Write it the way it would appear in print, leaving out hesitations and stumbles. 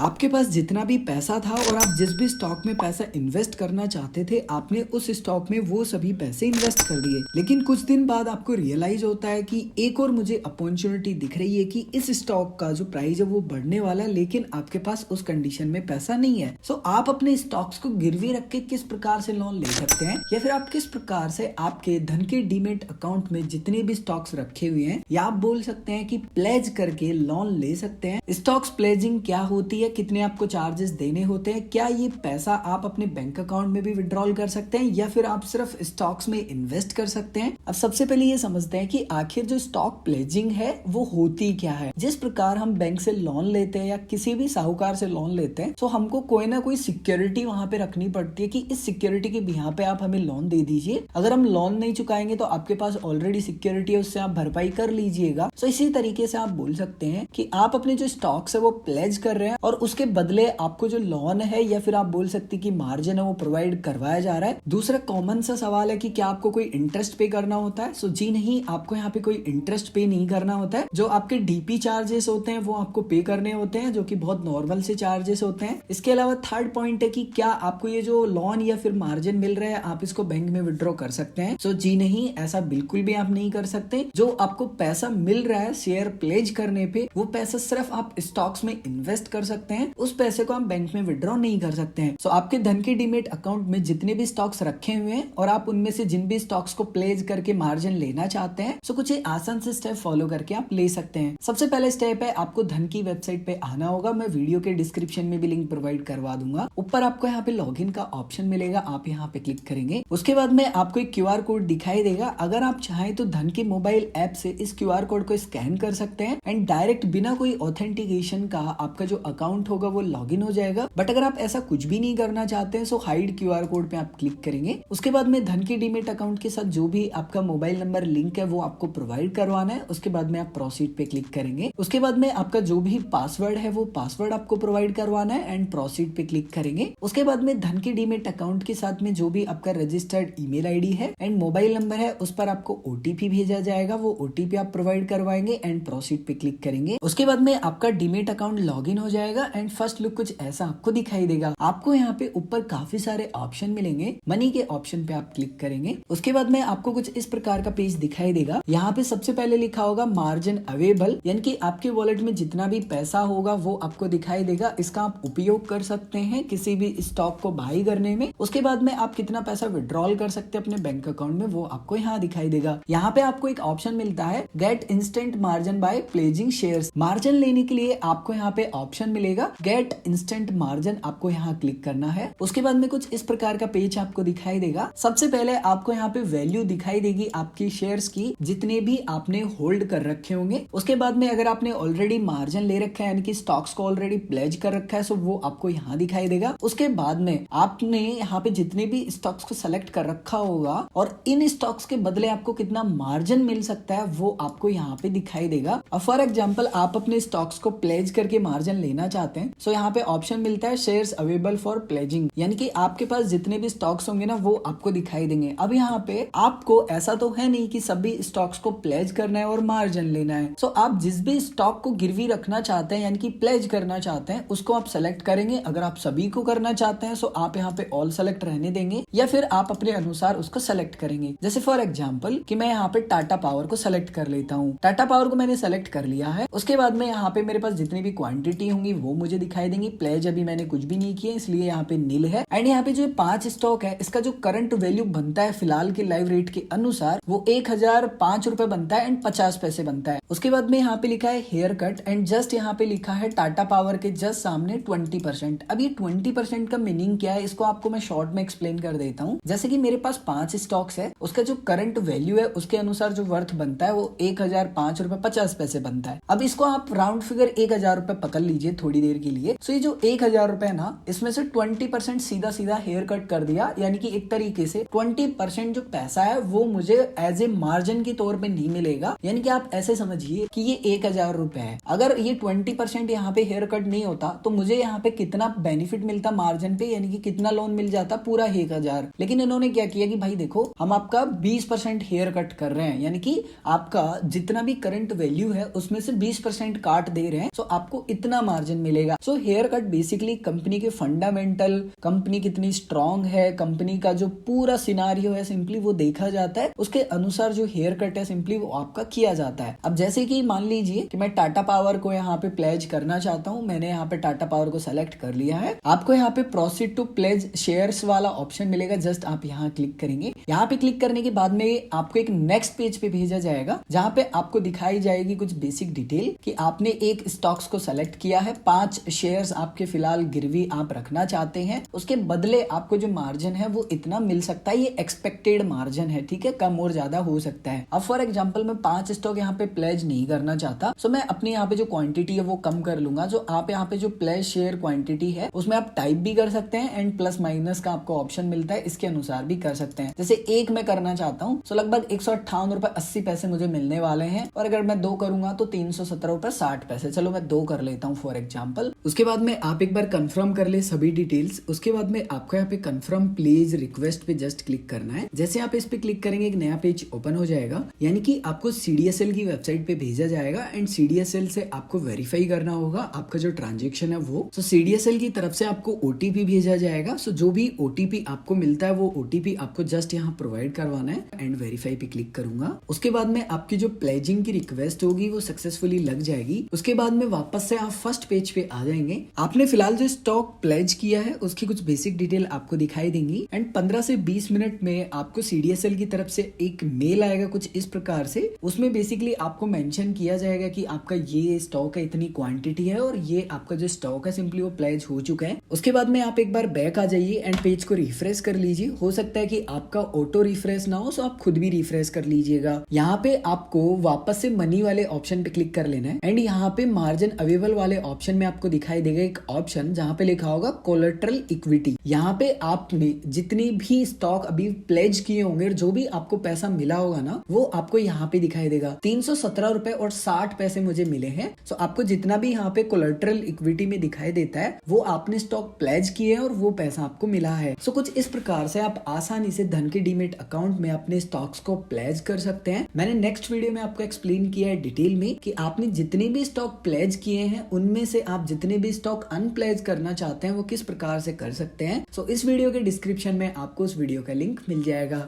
आपके पास जितना भी पैसा था और आप जिस भी स्टॉक में पैसा इन्वेस्ट करना चाहते थे, आपने उस स्टॉक में वो सभी पैसे इन्वेस्ट कर दिए। लेकिन कुछ दिन बाद आपको रियलाइज होता है कि एक और मुझे अपॉर्चुनिटी दिख रही है कि इस स्टॉक का जो प्राइस है वो बढ़ने वाला है, लेकिन आपके पास उस कंडीशन में पैसा नहीं है। सो आप अपने स्टॉक्स को गिरवी रख के किस प्रकार से लोन ले सकते हैं, या फिर आप किस प्रकार से आपके धन के डीमेट अकाउंट में जितने भी स्टॉक्स रखे हुए हैं, या आप बोल सकते हैं कि प्लेज करके लोन ले सकते हैं। स्टॉक्स प्लेजिंग क्या होती है, कितने आपको चार्जेस देने होते हैं, क्या ये पैसा आप अपने बैंक अकाउंट में भी विड्रॉल कर सकते हैं, या फिर आप सिर्फ स्टॉक्स में इन्वेस्ट कर सकते हैं। अब सबसे पहले ये समझते हैं कि आखिर जो स्टॉक प्लेजिंग है वो होती क्या है। जिस प्रकार हम बैंक से लोन लेते हैं या किसी भी साहूकार से लोन लेते हैं, तो हमको कोई ना कोई सिक्योरिटी वहां पे रखनी पड़ती है कि इस सिक्योरिटी के बिहाफ पे आप हमें लोन दे दीजिए। अगर हम लोन नहीं चुकाएंगे तो आपके पास ऑलरेडी सिक्योरिटी है, उससे आप भरपाई कर लीजिएगा। तो इसी तरीके से आप बोल सकते हैं कि आप अपने जो स्टॉक्स है वो प्लेज कर रहे हैं और उसके बदले आपको जो लोन है या फिर आप बोल सकते हैं कि मार्जिन है वो प्रोवाइड करवाया जा रहा है। दूसरा कॉमन सा सवाल है कि क्या आपको कोई इंटरेस्ट पे करना होता है। सो जी नहीं, आपको यहाँ पे कोई इंटरेस्ट पे नहीं करना होता है। जो आपके डीपी चार्जेस होते हैं वो आपको पे करने होते हैं, जो कि बहुत नॉर्मल से चार्जेस होते हैं। इसके अलावा थर्ड पॉइंट है कि क्या आपको ये जो लोन या फिर मार्जिन मिल रहा है आप इसको बैंक में विड्रॉ कर सकते हैं। सो जी नहीं, ऐसा बिल्कुल भी आप नहीं कर सकते। जो आपको पैसा मिल रहा है शेयर प्लेज करने पे, वो पैसा सिर्फ आप स्टॉक्स में इन्वेस्ट कर सकते हैं, उस पैसे को आप बैंक में विड्रॉ नहीं कर सकते हैं। सो आपके धन के डीमेट अकाउंट में जितने भी स्टॉक्स रखे हुए हैं और आप उनमें से जिन भी स्टॉक्स को प्लेज करके मार्जिन लेना चाहते हैं, सो कुछ आसान से स्टेप फॉलो करके आप ले सकते हैं। सबसे पहले स्टेप है आपको धन की वेबसाइट पे आना होगा। मैं वीडियो के डिस्क्रिप्शन में भी लिंक प्रोवाइड करवा दूंगा। ऊपर आपको यहाँ पे लॉगिन का ऑप्शन मिलेगा, आप यहाँ पे क्लिक करेंगे। उसके बाद में आपको एक क्यूआर कोड दिखाई देगा। अगर आप चाहें तो धन के मोबाइल ऐप से इस क्यूआर कोड को स्कैन कर सकते हैं एंड डायरेक्ट बिना कोई ऑथेंटिकेशन का आपका जो अकाउंट होगा वो लॉगिन हो जाएगा। बट अगर आप ऐसा कुछ भी नहीं करना चाहते हैं, सो हाइड क्यूआर कोड पे आप क्लिक करेंगे। उसके बाद में धन के डीमेट अकाउंट के साथ जो भी आपका मोबाइल नंबर लिंक है वो आपको प्रोवाइड करवाना है। उसके बाद में आप प्रोसीड पे क्लिक करेंगे। उसके बाद में आपका जो भी पासवर्ड है वो पासवर्ड आपको प्रोवाइड करवाना है एंड प्रोसीड पे क्लिक करेंगे। उसके बाद में धन के डीमेट अकाउंट के साथ में जो भी आपका रजिस्टर्ड ईमेल आईडी है एंड मोबाइल नंबर है, उस पर आपको ओटीपी भेजा जाएगा। वो ओटीपी आप प्रोवाइड करवाएंगे एंड प्रोसीड पे क्लिक करेंगे। उसके बाद में आपका डीमेट अकाउंट लॉगिन हो जाएगा एंड फर्स्ट लुक कुछ ऐसा आपको दिखाई देगा। आपको यहाँ पे ऊपर काफी सारे ऑप्शन मिलेंगे। मनी के ऑप्शन पे आप क्लिक करेंगे। उसके बाद में आपको कुछ इस प्रकार का पेज दिखाई देगा। यहाँ पे सबसे पहले लिखा होगा मार्जिन अवेलेबल, यानी कि आपके वॉलेट में जितना भी पैसा होगा वो आपको दिखाई देगा। इसका आप उपयोग कर सकते हैं किसी भी स्टॉक को बाई करने में। उसके बाद में आप कितना पैसा विड्रॉल कर सकते हैं अपने बैंक अकाउंट में, वो आपको यहाँ दिखाई देगा। यहाँ पे आपको एक ऑप्शन मिलता है get instant margin bye pledging shares. Margin लेने के लिए आपको यहाँ पे ऑप्शन मिलेगा गेट इंस्टेंट मार्जिन, आपको यहाँ क्लिक करना है। उसके बाद में कुछ इस प्रकार का पेज आपको दिखाई देगा। सबसे पहले आपको यहाँ पे वैल्यू दिखाई देगी आपकी शेयर्स की, जितने भी आपने होल्ड कर रखे होंगे। उसके बाद में अगर आपने ऑलरेडी मार्जिन ले रखा है, यानी कि स्टॉक्स को ऑलरेडी प्लेज कर रखा है, सो वो आपको यहाँ दिखाई देगा। उसके बाद में आपने यहाँ पे जितने भी स्टॉक्स को सेलेक्ट कर रखा होगा और इन स्टॉक्स के बदले आपको कितना मार्जिन मिल सकता है वो आपको यहाँ पे दिखाई देगा। अब फॉर एग्जाम्पल आप अपने स्टॉक्स को प्लेज करके मार्जिन लेना चाहते हैं, सो यहाँ पे ऑप्शन मिलता है शेयर्स अवेलेबल फॉर प्लेजिंग, यानी कि आपके पास जितने भी स्टॉक्स होंगे ना वो आपको दिखाई देंगे। अब यहाँ पे आपको ऐसा तो है नहीं कि सभी स्टॉक्स को प्लेज करना है और मार्जिन लेना है। सो आप जिस भी स्टॉक को गिरवी रखना चाहते हैं, यानी कि प्लेज करना चाहते हैं, उसको आप सेलेक्ट करेंगे। अगर आप सभी को करना चाहते हैं, सो आप यहाँ पे ऑल सेलेक्ट रहने देंगे, या फिर आप अपने अनुसार उसको सेलेक्ट करेंगे। जैसे फॉर एग्जाम्पल कि मैं यहाँ पे टाटा पावर को सेलेक्ट कर लेता हूँ। टाटा पावर को मैंने सेलेक्ट कर लिया है। उसके बाद में यहाँ पे मेरे पास जितनी भी क्वांटिटी होंगी वो मुझे दिखाई देंगी। प्लेज अभी मैंने कुछ भी नहीं किया, इसलिए यहाँ पे नील है। एंड यहाँ पे जो 5 स्टॉक है, इसका जो करंट वैल्यू बनता है फिलहाल के लाइव रेट के अनुसार, वो 1005 रुपए बनता है एंड 50 पैसे बनता है। उसके बाद में यहाँ पे लिखा है हेयर कट एंड जस्ट यहाँ पे लिखा है टाटा पावर के जस्ट सामने 20%। अब ये 20% का मीनिंग क्या है, इसको आपको मैं शॉर्ट में एक्सप्लेन कर देता हूँ। जैसे कि मेरे पास 5 स्टॉक्स है, उसका जो करंट वैल्यू है उसके अनुसार जो वर्थ बनता है वो 1005 रुपए 50 पैसे बनता है। अब इसको आप राउंड फिगर 1000 रुपए पकड़ लीजिए थोड़ी देर के लिए। सो ये जो 1000 रुपए है ना, इसमें से 20% सीधा सीधा हेयर कट कर दिया, यानी कि एक तरीके से 20% जो पैसा है वो मुझे एज ए मार्जिन के तौर पे नहीं मिलेगा। यानी कि आप ऐसे समझिए कि ये 1000 रुपए है। अगर ये 20% यहाँ पे हेयर कट नहीं होता तो मुझे यहाँ पे कितना बेनिफिट मिलता मार्जिन पे, यानी कि कितना लोन मिल जाता, पूरा 1000। लेकिन इन्होंने क्या किया कि भाई देखो हम आपका 20% हेयर कट कर रहे हैं, यानी कि आपका जितना भी करंट वैल्यू है उसमें से 20% काट दे रहे हैं, तो आपको इतना मार्जिन मिलेगा। So here cut basically company के फंडामेंटल, कंपनी कितनी स्ट्रांग है, कंपनी का जो पूरा सिनारियो है सिंपली वो देखा जाता है, उसके अनुसार जो हेयर कट है सिंपली वो आपका किया जाता है। अब जैसे कि मान लीजिए कि मैं टाटा पावर को यहाँ पे प्लेज करना चाहता हूँ, मैंने यहाँ पे टाटा पावर को सेलेक्ट कर लिया है। आपको यहाँ पे प्रोसीड टू प्लेज शेयर्स वाला ऑप्शन मिलेगा, जस्ट आप यहाँ क्लिक करेंगे। यहाँ पे क्लिक करने के बाद में आपको एक नेक्स्ट पेज पे भेजा जाएगा, जहाँ पे आपको दिखाई जाएगी कुछ बेसिक डिटेल कि आपने एक स्टॉक्स को सेलेक्ट किया है, 5 शेयर्स आपके फिलहाल गिरवी आप रखना चाहते हैं, उसके बदले आपको जो मार्जिन है वो इतना मिल सकता है, ये एक्सपेक्टेड मार्जिन है, ठीक है, कम और ज्यादा हो सकता है। अब फॉर एग्जांपल मैं 5 स्टॉक यहाँ पे प्लेज नहीं करना चाहता, सो मैं अपने यहाँ पे जो क्वांटिटी है वो कम कर लूंगा। जो आप यहाँ पे जो प्लेज शेयर क्वांटिटी है उसमें आप टाइप भी कर सकते हैं एंड प्लस माइनस का आपको ऑप्शन मिलता है, इसके अनुसार भी कर सकते हैं। जैसे एक मैं करना चाहता हूँ, सो लगभग 158 रुपए 80 पैसे मुझे मिलने वाले हैं, और अगर मैं 2 करूंगा तो 317 रुपए 60 पैसे। चलो मैं 2 कर लेता हूँ फॉर एग्जाम्पल। उसके बाद में आप एक बार कंफर्म कर ले सभी डिटेल्स। उसके बाद में आपको यहाँ पे कंफर्म प्लीज रिक्वेस्ट पे जस्ट क्लिक करना है। जैसे आप इस पे क्लिक करेंगे एक नया पेज ओपन हो जाएगा, यानी कि आपको CDSL की वेबसाइट पे भेजा जाएगा एंड CDSL से आपको वेरीफाई करना होगा आपका जो ट्रांजेक्शन है वो। सो CDSL की तरफ से आपको OTP भेजा जाएगा। सो जो भी OTP आपको मिलता है वो OTP आपको जस्ट यहाँ प्रोवाइड करवाना है एंड वेरीफाई पे क्लिक करूंगा। उसके बाद में आपकी जो प्लेजिंग की रिक्वेस्ट होगी वो सक्सेसफुली लग जाएगी। उसके बाद में वापस से आप फर्स्ट पेज पे आ जाएंगे। आपने फिलहाल जो स्टॉक प्लेज किया है उसकी कुछ बेसिक डिटेल आपको दिखाई देंगी एंड 15 से 20 मिनट में आपको CDSL की तरफ से एक मेल आएगा कुछ इस प्रकार से। उसमें बेसिकली आपको मेंशन किया जाएगा कि आपका ये स्टॉक है, इतनी क्वांटिटी है और ये आपका जो स्टॉक है सिंपली वो प्लेज हो चुका है। उसके बाद में आप एक बार बैक आ जाइए एंड पेज को रिफ्रेश कर लीजिए। हो सकता है कि आपका ऑटो रिफ्रेश ना हो, सो आप खुद भी रिफ्रेश कर लीजिएगा। यहाँ पे आपको वापस से मनी वाले ऑप्शन पे क्लिक कर लेना है एंड यहाँ पे मार्जिन अवेलेबल वाले ऑप्शन में आपको दिखाई देगा एक ऑप्शन जहाँ पे लिखा होगा कोलेटरल इक्विटी। यहाँ पे आपने जितनी भी स्टॉक अभी प्लेज किए होंगे, जो भी आपको पैसा मिला होगा ना, वो आपको यहाँ पे दिखाई देगा। 317 रुपए और 60 पैसे मुझे मिले हैं। सो आपको जितना भी यहाँ पे कोलेटरल इक्विटी में दिखाई देता है वो आपने स्टॉक प्लेज किए हैं और वो पैसा आपको मिला है। सो कुछ इस प्रकार से आप आसानी से धन के डीमेट अकाउंट में अपने स्टॉक्स को प्लेज कर सकते हैं। मैंने नेक्स्ट वीडियो में आपको एक्सप्लेन किया है डिटेल में कि आपने जितने भी स्टॉक प्लेज किए हैं उनमें से आप जितने भी स्टॉक अनप्लेज करना चाहते हैं वो किस प्रकार से कर सकते हैं। सो इस वीडियो के डिस्क्रिप्शन में आपको उस वीडियो का लिंक मिल जाएगा।